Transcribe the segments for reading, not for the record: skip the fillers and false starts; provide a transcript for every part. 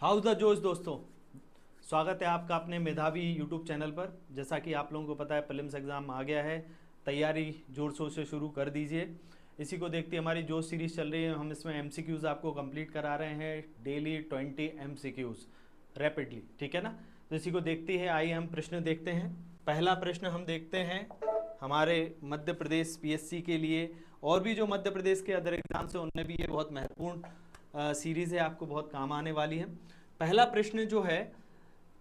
House the जोश दोस्तों, स्वागत है आपका अपने मेधावी यूट्यूब चैनल पर। जैसा कि आप लोगों को पता है प्रीलिम्स एग्ज़ाम आ गया है, तैयारी जोर शोर से शुरू कर दीजिए। इसी को देखते हमारी जोश सीरीज़ चल रही है। हम इसमें एमसीक्यूज़ आपको कंप्लीट करा रहे हैं, डेली 20 एमसीक्यूज़ रैपिडली, ठीक है ना। तो इसी को देखते हैं, आइए हम प्रश्न देखते हैं। पहला प्रश्न हम देखते हैं हमारे मध्य प्रदेश पीएससी के लिए, और भी जो मध्य प्रदेश के अदर एग्जाम्स हैं उनमें भी ये बहुत महत्वपूर्ण सीरीज़ है, आपको बहुत काम आने वाली है। पहला प्रश्न जो है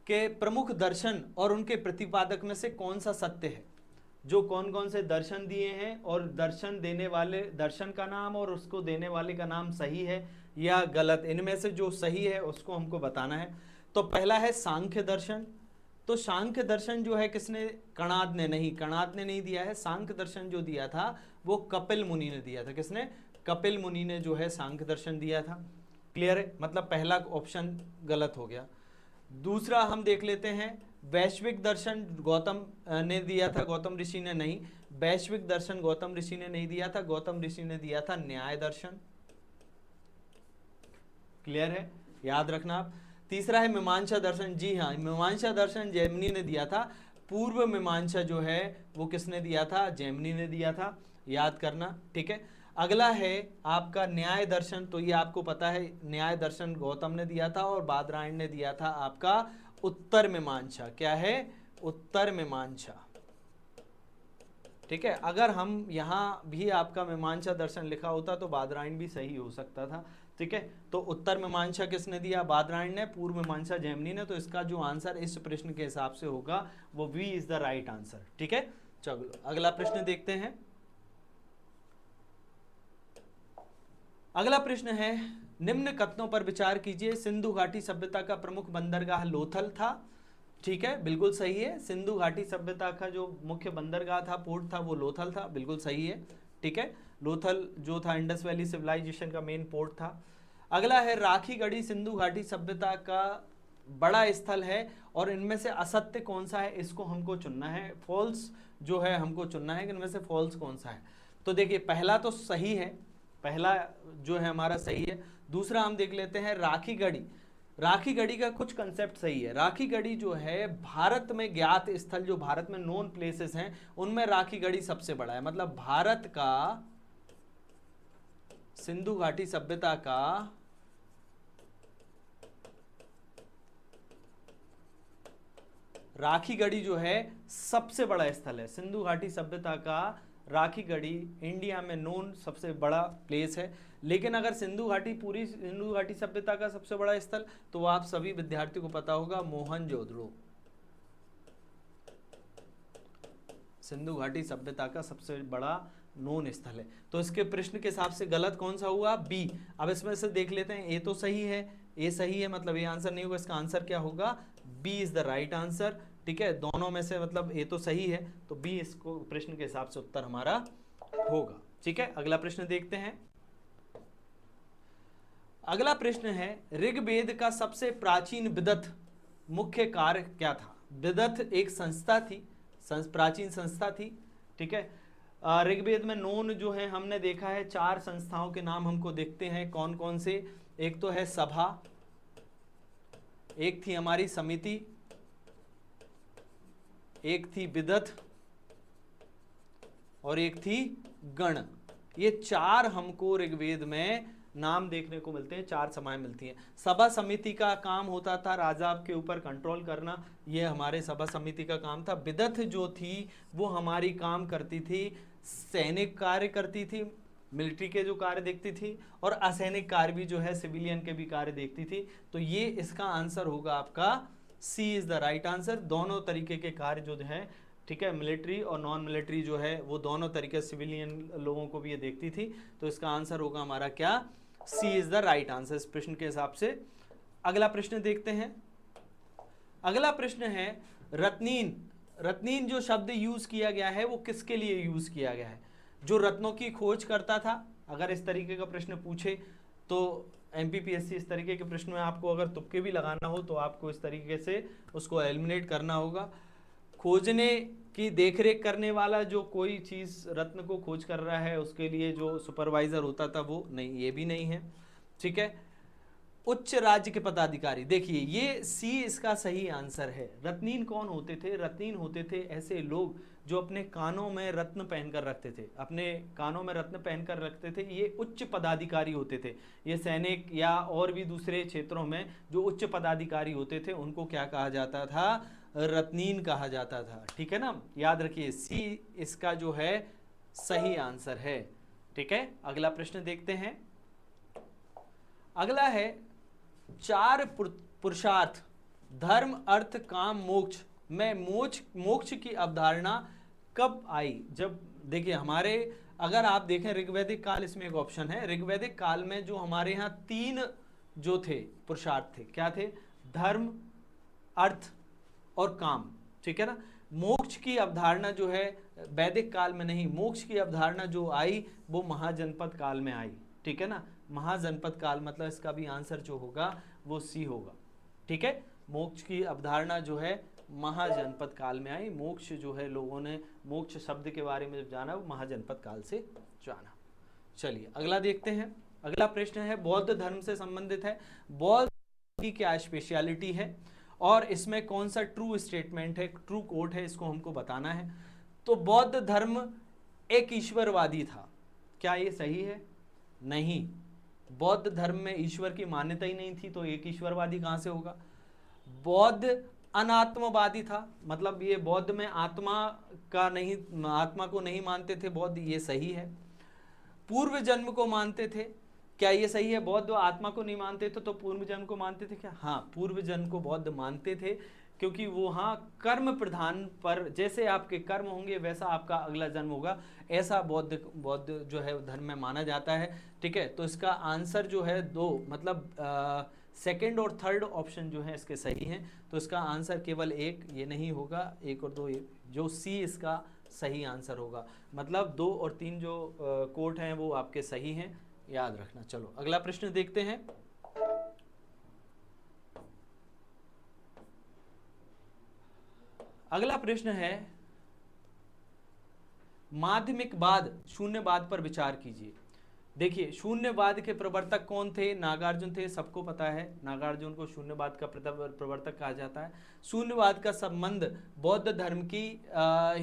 कि प्रमुख दर्शन और उनके प्रतिपादक में से कौन सा सत्य है। जो कौन कौन से दर्शन दिए हैं और दर्शन देने वाले, दर्शन का नाम और उसको देने वाले का नाम सही है या गलत, इनमें से जो सही है उसको हमको बताना है। तो पहला है सांख्य दर्शन। तो सांख्य दर्शन जो है किसने, कणाद ने नहीं, कणाद ने नहीं दिया है। सांख्य दर्शन जो दिया था वो कपिल मुनि ने दिया था। किसने, कपिल मुनि ने जो है सांख्य दर्शन दिया था। क्लियर है, मतलब पहला ऑप्शन गलत हो गया। दूसरा हम देख लेते हैं वैश्विक दर्शन, गौतम ने दिया था, गौतम ऋषि ने नहीं। वैश्विक दर्शन गौतम ऋषि ने नहीं दिया था, गौतम ऋषि ने दिया था न्याय दर्शन। क्लियर है, याद रखना आप। तीसरा है मीमांसा दर्शन। जी हाँ, मीमांसा दर्शन जैमिनी ने दिया था। पूर्व मीमांसा जो है वो किसने दिया था, जैमिनी ने दिया था, याद करना, ठीक है। अगला है आपका न्याय दर्शन। तो ये आपको पता है, न्याय दर्शन गौतम ने दिया था और बादरायण ने दिया था आपका उत्तर मीमांसा। क्या है, उत्तर मीमांसा, ठीक है। अगर हम यहाँ भी आपका मीमांसा दर्शन लिखा होता तो बादरायण भी सही हो सकता था, ठीक है। तो उत्तर मीमांसा किसने दिया, बादरायण ने। पूर्व मीमांसा जैमिनी ने। तो इसका जो आंसर इस प्रश्न के हिसाब से होगा वो B is the right answer, ठीक है। चलो अगला प्रश्न देखते हैं। अगला प्रश्न है, निम्न कथनों पर विचार कीजिए। सिंधु घाटी सभ्यता का प्रमुख बंदरगाह लोथल था। ठीक है, बिल्कुल सही है। सिंधु घाटी सभ्यता का जो मुख्य बंदरगाह था, पोर्ट था, वो लोथल था, बिल्कुल सही है, ठीक है। लोथल जो था इंडस वैली सिविलाइजेशन का मेन पोर्ट था। अगला है राखीगढ़ी सिंधु घाटी सभ्यता का बड़ा स्थल है और इनमें से असत्य कौन सा है, इसको हमको चुनना है। फॉल्स जो है हमको चुनना है कि इनमें से फॉल्स कौन सा है। तो देखिए पहला तो सही है, पहला जो है हमारा सही है। दूसरा हम देख लेते हैं राखीगढ़ी। राखीगढ़ी का कुछ कंसेप्ट सही है। राखीगढ़ी जो है भारत में ज्ञात स्थल, जो भारत में नोन प्लेसेस हैं उनमें राखीगढ़ी सबसे बड़ा है। मतलब भारत का सिंधु घाटी सभ्यता का राखीगढ़ी जो है सबसे बड़ा स्थल है। सिंधु घाटी सभ्यता का राखीगढ़ी इंडिया में नोन सबसे बड़ा प्लेस है। लेकिन अगर सिंधु घाटी, पूरी सिंधु घाटी सभ्यता का सबसे बड़ा स्थल, तो आप सभी विद्यार्थियों को पता होगा मोहनजोदड़ो। सिंधु घाटी सभ्यता का सबसे बड़ा नोन स्थल है। तो इसके प्रश्न के हिसाब से गलत कौन सा हुआ, बी। अब इसमें से देख लेते हैं, ए तो सही है, ए सही है, मतलब ये आंसर नहीं होगा। इसका आंसर क्या होगा, B is the right answer, ठीक है। दोनों में से मतलब ए तो सही है, तो बी इसको प्रश्न के हिसाब से उत्तर हमारा होगा, ठीक है। अगला प्रश्न देखते हैं। अगला प्रश्न है, ऋग्वेद का सबसे प्राचीन विदथ मुख्य कार्य क्या था। विदथ एक संस्था थी, प्राचीन संस्था थी, ठीक है। ऋग्वेद में नोन जो है हमने देखा है, 4 संस्थाओं के नाम हमको देखते हैं कौन कौन से। एक तो है सभा, एक थी हमारी समिति, एक थी विदथ और एक थी गण। ये 4 हमको ऋग्वेद में नाम देखने को मिलते हैं, 4 सभाएं मिलती हैं। सभा समिति का काम होता था राजा के ऊपर कंट्रोल करना, ये हमारे सभा समिति का काम था। विदथ जो थी वो हमारी काम करती थी, सैनिक कार्य करती थी, मिलिट्री के जो कार्य देखती थी, और असैनिक कार्य भी जो है सिविलियन के भी कार्य देखती थी। तो ये इसका आंसर होगा आपका सी इज द राइट आंसर। दोनों तरीके के कार्य जो है, ठीक है, मिलिट्री और नॉन मिलिट्री जो है वो दोनों तरीके सिविलियन लोगों को भी ये देखती थी। तो इसका आंसर होगा हमारा क्या, सी इज द राइट आंसर इस प्रश्न के हिसाब से। अगला प्रश्न देखते हैं। अगला प्रश्न है रत्नीन। रत्नीन जो शब्द यूज किया गया है वो किसके लिए यूज किया गया है। जो रत्नों की खोज करता था, अगर इस तरीके का प्रश्न पूछे तो एमपीपीएससी इस तरीके के प्रश्न में आपको अगर तुक्के भी लगाना हो तो आपको इस तरीके से उसको एलिमिनेट करना होगा। खोजने की देखरेख करने वाला, जो कोई चीज़ रत्न को खोज कर रहा है उसके लिए जो सुपरवाइजर होता था वो नहीं, ये भी नहीं है, ठीक है। उच्च राज्य के पदाधिकारी। देखिए ये सी इसका सही आंसर है। रत्नीन कौन होते थे? रत्नीन होते थे ऐसे लोग जो अपने कानों में रत्न पहनकर रखते थे, अपने कानों में रत्न पहनकर रखते थे। ये उच्च पदाधिकारी होते थे। ये सैनिक या और भी दूसरे क्षेत्रों में जो उच्च पदाधिकारी होते थे उनको क्या कहा जाता था? रत्नीन कहा जाता था। ठीक है ना, याद रखिए सी इसका जो है सही आंसर है। ठीक है, अगला प्रश्न देखते हैं। अगला है चार पुरुषार्थ धर्म अर्थ काम मोक्ष में मोक्ष की अवधारणा कब आई? जब देखिए हमारे अगर आप देखें ऋग्वैदिक काल, इसमें एक ऑप्शन है, ऋग्वैदिक काल में जो हमारे यहाँ तीन जो थे पुरुषार्थ थे, क्या थे? धर्म अर्थ और काम। ठीक है ना, मोक्ष की अवधारणा जो है वैदिक काल में नहीं, मोक्ष की अवधारणा जो आई वो महाजनपद काल में आई। ठीक है ना, महाजनपद काल मतलब इसका भी आंसर जो होगा वो सी होगा। ठीक है, मोक्ष की अवधारणा जो है महाजनपद काल में आई। मोक्ष जो है लोगों ने मोक्ष शब्द के बारे में जब जाना वो महाजनपद काल से जाना। चलिए अगला देखते हैं। अगला प्रश्न है बौद्ध धर्म से संबंधित है। बौद्ध की क्या स्पेशलिटी है और इसमें कौन सा ट्रू स्टेटमेंट है, ट्रू कोट है, इसको हमको बताना है। तो बौद्ध धर्म एक ईश्वरवादी था। क्या ये सही है? नहीं, बौद्ध धर्म में ईश्वर की मान्यता ही नहीं थी, तो एक ईश्वरवादी कहां से होगा? बौद्ध अनात्मवादी था, मतलब ये बौद्ध में आत्मा को नहीं मानते थे बौद्ध, ये सही है। पूर्व जन्म को मानते थे, क्या ये सही है? बौद्ध आत्मा को नहीं मानते थे तो पूर्व जन्म को मानते थे क्या? हाँ, पूर्व जन्म को बौद्ध मानते थे, क्योंकि वो हाँ कर्म प्रधान पर, जैसे आपके कर्म होंगे वैसा आपका अगला जन्म होगा, ऐसा बौद्ध जो है धर्म में माना जाता है। ठीक है, तो इसका आंसर जो है दो, मतलब सेकंड और थर्ड ऑप्शन जो है इसके सही हैं। तो इसका आंसर केवल एक, ये नहीं होगा, एक और दो, जो सी इसका सही आंसर होगा। मतलब 2 और 3 जो कोट हैं वो आपके सही हैं, याद रखना। चलो अगला प्रश्न देखते हैं। अगला प्रश्न है माध्यमिकवाद शून्यवाद पर विचार कीजिए। देखिए शून्यवाद के प्रवर्तक कौन थे? नागार्जुन थे, सबको पता है, नागार्जुन को शून्यवाद का प्रवर्तक कहा जाता है। शून्यवाद का संबंध बौद्ध धर्म की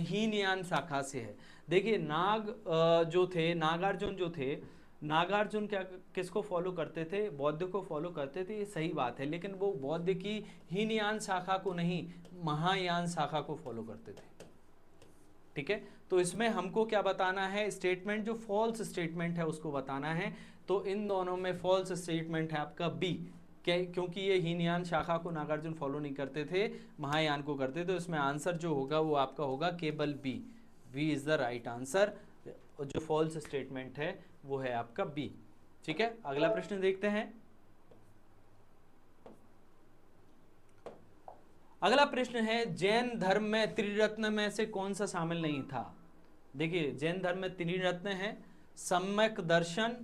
हीनयान शाखा से है। देखिए नागार्जुन जो थे, नागार्जुन क्या किसको फॉलो करते थे? बौद्ध को फॉलो करते थे, ये सही बात है, लेकिन वो बौद्ध की हीनयान शाखा को नहीं, महायान शाखा को फॉलो करते थे। ठीक है, तो इसमें हमको क्या बताना है? स्टेटमेंट जो फॉल्स स्टेटमेंट है उसको बताना है। तो इन दोनों में फॉल्स स्टेटमेंट है आपका बी, क्योंकि ये हीनयान शाखा को नागार्जुन फॉलो नहीं करते थे, महायान को करते। तो इसमें आंसर जो होगा वो आपका होगा केवल B. B is the right answer. जो फॉल्स स्टेटमेंट है वो है आपका बी। ठीक है, अगला प्रश्न देखते हैं। अगला प्रश्न है जैन धर्म में त्रिरत्न में से कौन सा शामिल नहीं था? देखिए जैन धर्म में त्रिरत्न है, सम्यक दर्शन,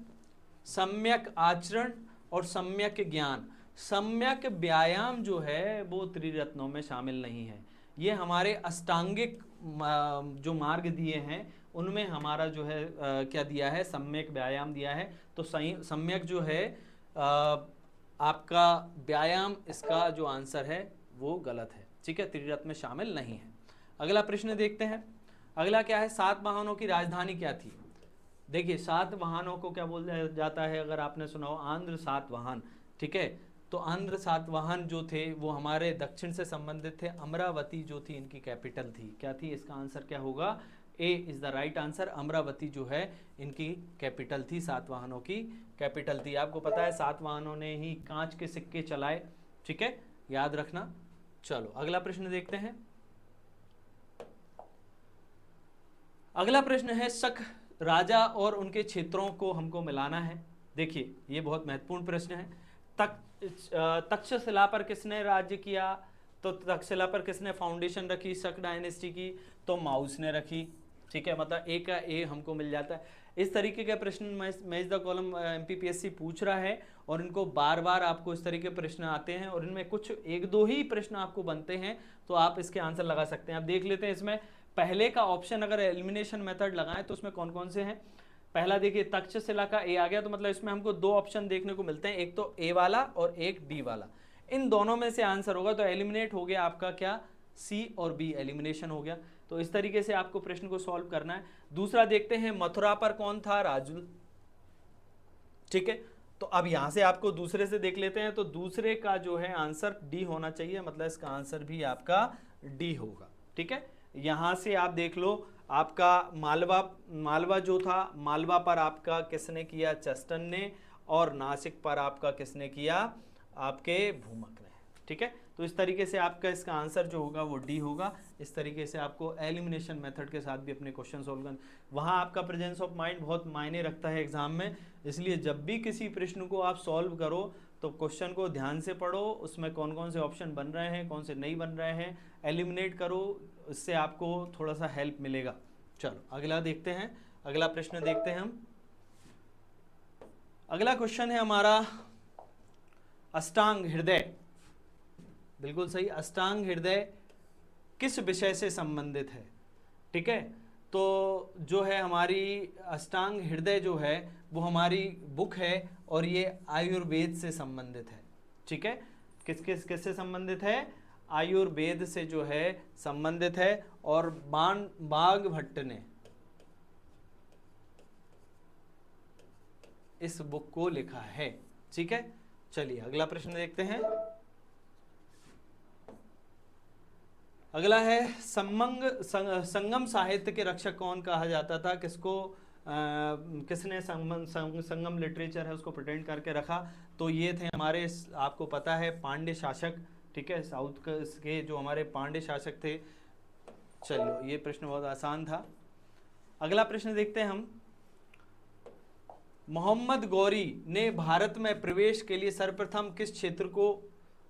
सम्यक आचरण और सम्यक ज्ञान। सम्यक व्यायाम जो है वो त्रिरत्नों में शामिल नहीं है। ये हमारे अष्टांगिक जो मार्ग दिए हैं उनमें हमारा जो है क्या दिया है? सम्यक व्यायाम दिया है। तो सम्यक जो है आपका व्यायाम, इसका जो आंसर है वो गलत है। ठीक है, त्रिरत्न में शामिल नहीं है। अगला प्रश्न देखते हैं। अगला क्या है? सातवाहनों की राजधानी क्या थी? देखिए सातवाहनों को क्या बोला जाता है? अगर आपने सुना हो आंध्र सातवाहन। ठीक है, तो आंध्र सातवाहन जो थे वो हमारे दक्षिण से संबंधित थे। अमरावती जो थी इनकी कैपिटल थी। क्या थी? इसका आंसर क्या होगा? A is the right answer. Amravati जो है इनकी कैपिटल थी, सातवाहनों की कैपिटल थी। आपको पता है सातवाहनों ने ही कांच के सिक्के चलाए। ठीक है, याद रखना। चलो अगला प्रश्न देखते हैं। अगला प्रश्न है शक राजा और उनके क्षेत्रों को हमको मिलाना है। देखिए ये बहुत महत्वपूर्ण प्रश्न है। तक्षशिला पर किसने राज्य किया? तो तक्षशिला पर किसने फाउंडेशन रखी शक डायनेस्टी की? तो माउस ने रखी। ठीक है, मतलब ए का ए हमको मिल जाता है। इस तरीके के प्रश्न मैच द कॉलम एमपीपीएससी पूछ रहा है और इनको बार बार आपको इस तरीके के प्रश्न आते हैं और इनमें कुछ एक दो ही प्रश्न आपको बनते हैं तो आप इसके आंसर लगा सकते हैं। आप देख लेते हैं इसमें पहले का ऑप्शन अगर एलिमिनेशन मेथड लगाएं तो उसमें कौन कौन से हैं? पहला देखिए तक्षशिला का ए आ गया, तो मतलब इसमें हमको दो ऑप्शन देखने को मिलते हैं, एक तो ए वाला और एक डी वाला। इन दोनों में से आंसर होगा, तो एलिमिनेट हो गया आपका क्या, सी और बी एलिमिनेशन हो गया। तो इस तरीके से आपको प्रश्न को सॉल्व करना है। दूसरा देखते हैं, मथुरा पर कौन था, राजुल। ठीक है, तो अब यहां से आपको दूसरे से देख लेते हैं, तो दूसरे का जो है आंसर डी होना चाहिए, मतलब इसका आंसर भी आपका डी होगा। ठीक है, यहां से आप देख लो, आपका मालवा जो था, मालवा पर आपका किसने किया, चेस्टन ने, और नासिक पर आपका किसने किया, आपके भूमक ने। ठीक है, तो इस तरीके से आपका इसका आंसर जो होगा वो डी होगा। इस तरीके से आपको एलिमिनेशन मेथड के साथ भी अपने क्वेश्चन सॉल्व करना। वहाँ आपका प्रेजेंस ऑफ माइंड बहुत मायने रखता है एग्जाम में, इसलिए जब भी किसी प्रश्न को आप सॉल्व करो तो क्वेश्चन को ध्यान से पढ़ो, उसमें कौन कौन से ऑप्शन बन रहे हैं, कौन से नहीं बन रहे हैं, एलिमिनेट करो, इससे आपको थोड़ा सा हेल्प मिलेगा। चलो अगला देखते हैं, अगला प्रश्न देखते हैं हम। अगला क्वेश्चन है हमारा अष्टांग हृदय। बिल्कुल सही, अष्टांग हृदय किस विषय से संबंधित है। ठीक है, तो जो है हमारी अष्टांग हृदय जो है वो हमारी बुक है और ये आयुर्वेद से संबंधित है। ठीक है, किससे संबंधित है, आयुर्वेद से जो है संबंधित है, और बाघ भट्ट ने इस बुक को लिखा है। ठीक है, चलिए अगला प्रश्न देखते हैं। अगला है संगम साहित्य के रक्षक कौन कहा जाता था, किसने संगम लिटरेचर है उसको प्रिटेंड करके रखा, तो ये थे हमारे, आपको पता है, पांड्य शासक। ठीक है, साउथ के जो हमारे पांड्य शासक थे। चलो ये प्रश्न बहुत आसान था। अगला प्रश्न देखते हैं हम। मोहम्मद गौरी ने भारत में प्रवेश के लिए सर्वप्रथम किस क्षेत्र को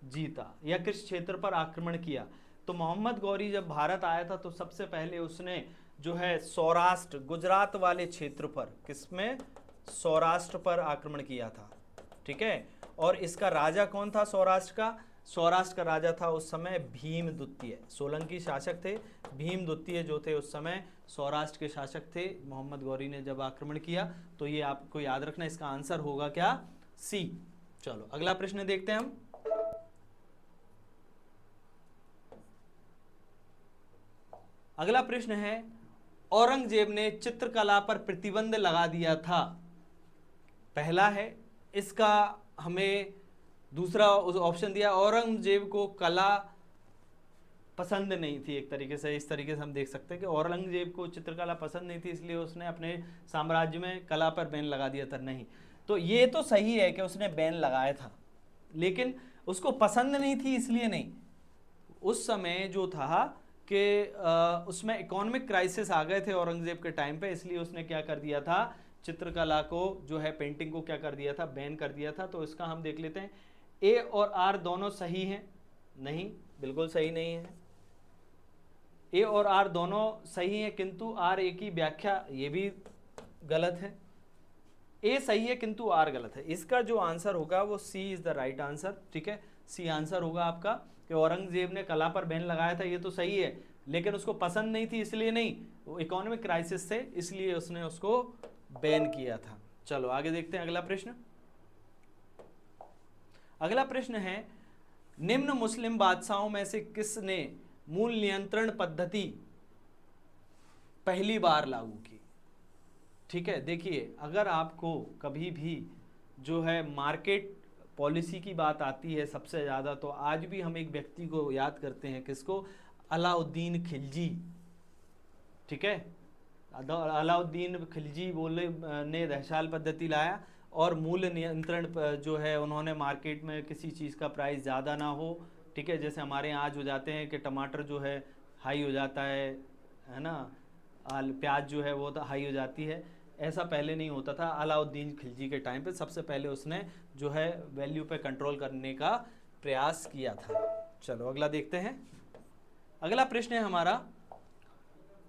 जीता या किस क्षेत्र पर आक्रमण किया। तो मोहम्मद गौरी जब भारत आया था तो सबसे पहले उसने जो है सौराष्ट्र, गुजरात वाले क्षेत्र पर, किसमें, सौराष्ट्र पर आक्रमण किया था। ठीक है, और इसका राजा कौन था सौराष्ट्र का, सौराष्ट्र का राजा था उस समय भीम द्वितीय, सोलंकी शासक थे, भीम द्वितीय जो थे उस समय सौराष्ट्र के शासक थे। मोहम्मद गौरी ने जब आक्रमण किया, तो ये आपको याद रखना, इसका आंसर होगा क्या, सी। चलो अगला प्रश्न देखते हैं हम। अगला प्रश्न है, औरंगजेब ने चित्रकला पर प्रतिबंध लगा दिया था। पहला है, इसका हमें दूसरा ऑप्शन दिया, औरंगजेब को कला पसंद नहीं थी। एक तरीके से, इस तरीके से हम देख सकते हैं कि औरंगजेब को चित्रकला पसंद नहीं थी, इसलिए उसने अपने साम्राज्य में कला पर बैन लगा दिया था। नहीं, तो ये तो सही है कि उसने बैन लगाया था, लेकिन उसको पसंद नहीं थी इसलिए नहीं। उस समय जो था कि उसमें इकोनॉमिक क्राइसिस आ गए थे औरंगजेब के टाइम पे, इसलिए उसने क्या कर दिया था, चित्रकला को जो है, पेंटिंग को क्या कर दिया था, बैन कर दिया था। तो इसका हम देख लेते हैं, ए और आर दोनों सही हैं, नहीं, बिल्कुल सही नहीं है। ए और आर दोनों सही हैं, किंतु आर ए की व्याख्या, ये भी गलत है। ए सही है किंतु आर गलत है। इसका जो आंसर होगा वो सी इज द राइट आंसर। ठीक है, सी आंसर होगा आपका, कि औरंगजेब ने कला पर बैन लगाया था, ये तो सही है, लेकिन उसको पसंद नहीं थी इसलिए नहीं, वो इकोनॉमिक क्राइसिस से, इसलिए उसने उसको बैन किया था। चलो आगे देखते हैं अगला प्रश्न। अगला प्रश्न है, निम्न मुस्लिम बादशाहों में से किसने मूल नियंत्रण पद्धति पहली बार लागू की। ठीक है, देखिए अगर आपको कभी भी जो है मार्केट पॉलिसी की बात आती है सबसे ज़्यादा, तो आज भी हम एक व्यक्ति को याद करते हैं, किसको, अलाउद्दीन खिलजी। ठीक है, अलाउद्दीन खिलजी बोले ने दहशाल पद्धति लाया, और मूल्य नियंत्रण जो है उन्होंने मार्केट में किसी चीज़ का प्राइस ज़्यादा ना हो। ठीक है, जैसे हमारे यहाँ आज हो जाते हैं कि टमाटर जो है हाई हो जाता है ना, प्याज जो है वो तो हाई हो जाती है, ऐसा पहले नहीं होता था। अलाउद्दीन खिलजी के टाइम पे सबसे पहले उसने जो है वैल्यू पे कंट्रोल करने का प्रयास किया था। चलो अगला देखते हैं। अगला प्रश्न है हमारा,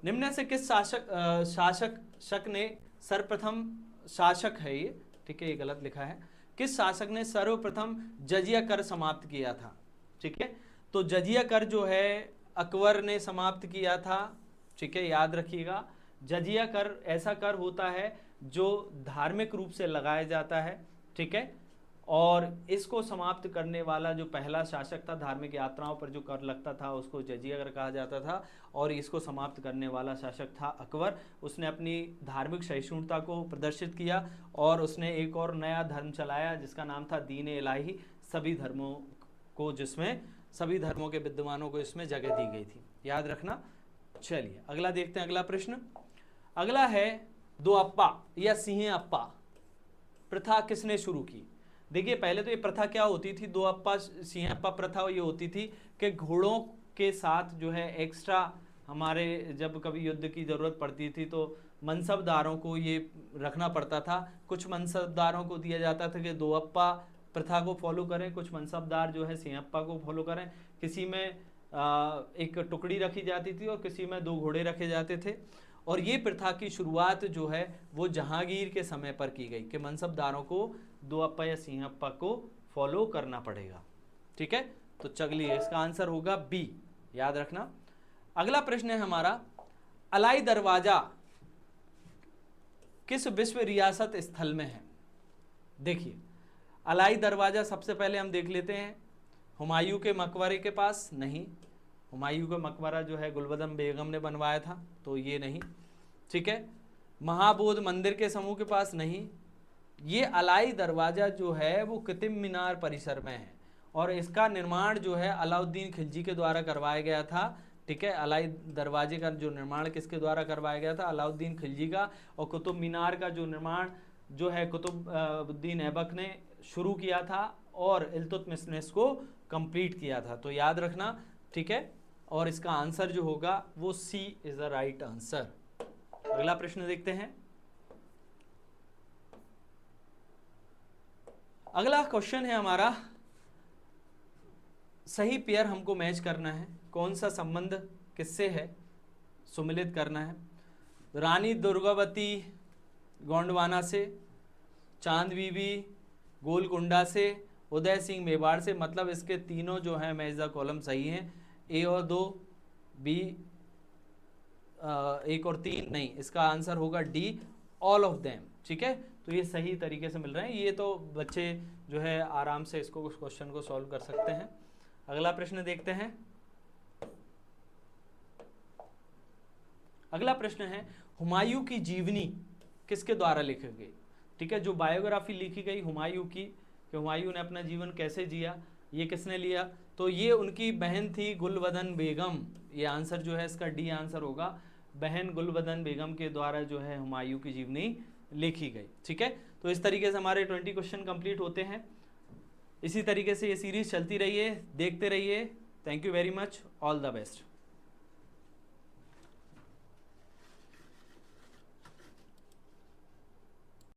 निम्न से किस शासक ने सर्वप्रथम, शासक है ये, ठीक है ये गलत लिखा है, किस शासक ने सर्वप्रथम जजिया कर समाप्त किया था। ठीक है, तो जजिया कर जो है अकबर ने समाप्त किया था। ठीक है, याद रखिएगा, जजिया कर ऐसा कर होता है जो धार्मिक रूप से लगाया जाता है, ठीक है। और इसको समाप्त करने वाला जो पहला शासक था, धार्मिक यात्राओं पर जो कर लगता था उसको जजिया कर कहा जाता था, और इसको समाप्त करने वाला शासक था अकबर। उसने अपनी धार्मिक सहिष्णुता को प्रदर्शित किया और उसने एक और नया धर्म चलाया जिसका नाम था दीन इलाही, सभी धर्मों को, जिसमें सभी धर्मों के विद्वानों को इसमें जगह दी गई थी, याद रखना। चलिए अगला देखते हैं, अगला प्रश्न। अगला है दो अप्पा या सिंह अप्पा प्रथा किसने शुरू की। देखिए पहले तो ये प्रथा क्या होती थी, दो अप्पा सिंह अप्पा प्रथा ये होती थी कि घोड़ों के साथ जो है एक्स्ट्रा, हमारे जब कभी युद्ध की ज़रूरत पड़ती थी तो मनसबदारों को ये रखना पड़ता था। कुछ मनसबदारों को दिया जाता था कि दो अप्पा प्रथा को फॉलो करें, कुछ मनसबदार जो है सिंह अप्पा को फॉलो करें। किसी में एक टुकड़ी रखी जाती थी और किसी में दो घोड़े रखे जाते थे। और ये प्रथा की शुरुआत जो है वो जहांगीर के समय पर की गई कि मनसबदारों को दो अप्पा या सिंह अप्पा को फॉलो करना पड़ेगा, ठीक है। तो चलिए इसका आंसर होगा बी, याद रखना। अगला प्रश्न है हमारा, अलाई दरवाजा किस विश्व रियासत स्थल में है। देखिए अलाई दरवाजा सबसे पहले हम देख लेते हैं, हुमायूं के मकबरे के पास नहीं, हुमायूं का मकबरा जो है गुलबदन बेगम ने बनवाया था, तो ये नहीं, ठीक है। महाबोध मंदिर के समूह के पास नहीं। ये अलाई दरवाजा जो है वो कुतुब मीनार परिसर में है और इसका निर्माण जो है अलाउद्दीन खिलजी के द्वारा करवाया गया था, ठीक है। अलाई दरवाजे का जो निर्माण किसके द्वारा करवाया गया था, अलाउद्दीन खिलजी का। और कुतुब मीनार का जो निर्माण जो है कुतुबुद्दीन ऐबक ने शुरू किया था और इल्तुतमिश ने इसको कंप्लीट किया था, तो याद रखना, ठीक है। और इसका आंसर जो होगा वो सी इज द राइट आंसर। अगला प्रश्न देखते हैं। अगला क्वेश्चन है हमारा, सही पेयर हमको मैच करना है, कौन सा संबंध किससे है सुमिलित करना है। रानी दुर्गावती गोंडवाना से, चांद बीबी गोलकुंडा से, उदय सिंह मेवाड़ से, मतलब इसके तीनों जो है मैच द कॉलम सही हैं। ए और 2, बी 1 और 3 नहीं, इसका आंसर होगा डी ऑल ऑफ देम, ठीक है। तो ये सही तरीके से मिल रहे हैं, ये तो बच्चे जो है आराम से इसको क्वेश्चन को सॉल्व कर सकते हैं। अगला प्रश्न देखते हैं। अगला प्रश्न है, हुमायूं की जीवनी किसके द्वारा लिखी गई, ठीक है। जो बायोग्राफी लिखी गई हुमायूं की, कि हुमायूं ने अपना जीवन कैसे जिया, ये किसने लिया, तो ये उनकी बहन थी गुलबदन बेगम। ये आंसर जो है इसका डी आंसर होगा, बहन गुलबदन बेगम के द्वारा जो है हुमायूं की जीवनी लिखी गई, ठीक है। तो इस तरीके से हमारे 20 क्वेश्चन कंप्लीट होते हैं। इसी तरीके से ये सीरीज चलती रही है, देखते रहिए। Thank you very much, all the best.